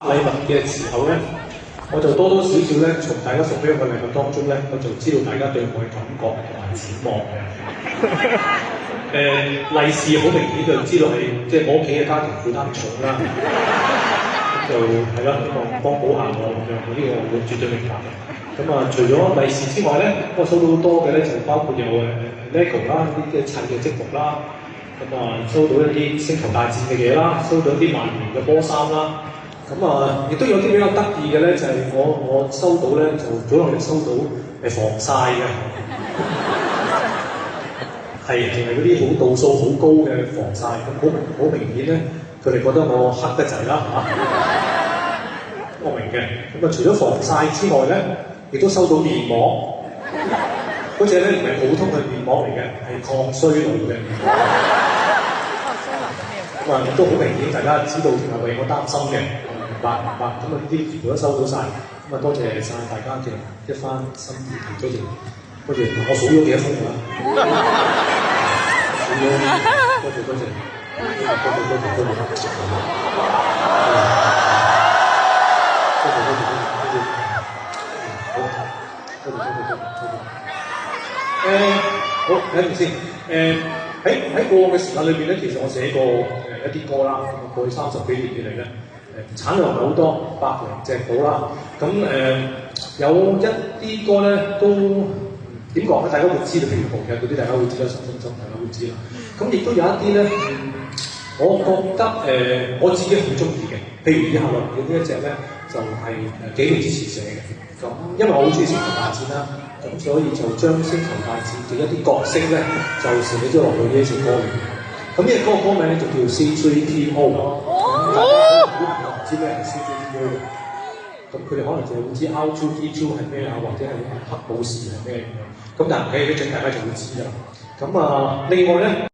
禮物嘅時候咧，我就多多少少咧，從大家送俾我嘅禮物當中咧，我就知道大家對我嘅感覺同埋展望嘅。利是好明顯就知道係即係我屋企嘅家庭負擔重啦，咁就係啦，希望幫補下我咁樣，呢個我絕對明白嘅。咁啊，除咗利是之外咧，我收到好多嘅咧，就包括有LEGO 啦，呢啲嘅砌嘅積木啦，咁啊收到一啲星球大戰嘅嘢啦，收到一啲曼聯嘅波衫啦。咁啊，亦都有啲比較得意嘅咧，就係、我收到咧，就早兩日收到防曬嘅，係淨係嗰啲好度數好高嘅防曬，咁好明顯咧，佢哋覺得我黑得滯啦嚇，我明嘅。咁啊，除咗防曬之外咧，亦都收到面膜，嗰隻咧唔係普通嘅面膜嚟嘅，係抗衰老嘅面膜。咁啊，亦都好明顯，大家知道係為我擔心嘅。明白，咁啊呢啲全部都收到晒，咁啊多謝晒大家嘅一番心意，多謝，我數咗幾多封㗎啦，數咗，多謝，多謝，好，睇住先，喺過往嘅時間裏邊咧，其實我寫過一啲歌啦，過去30幾年以嚟咧。產量唔係好多，100零隻到啦。咁有一啲歌咧都點講咧？大家會知道，譬如豪劇嗰啲，大家會知啦，10分鐘大家會知啦。咁亦都有一啲咧，我覺得我自己好中意嘅。譬如以下落嚟嘅呢一隻咧，就係幾年之前寫嘅。咁因為我好中意星球大戰啦，咁所以就將星球大戰嘅一啲角色咧，就寫咗落去呢一隻歌裏面。咁呢隻歌歌名咧就叫 C3PO。大家可能唔知咩係 C3PO 嘅，咁佢哋可能就會知 R2D2 係咩啊，或者係黑武士係咩咁樣。咁但係唔緊要，一陣大家就會知㗎啦。咁另外咧。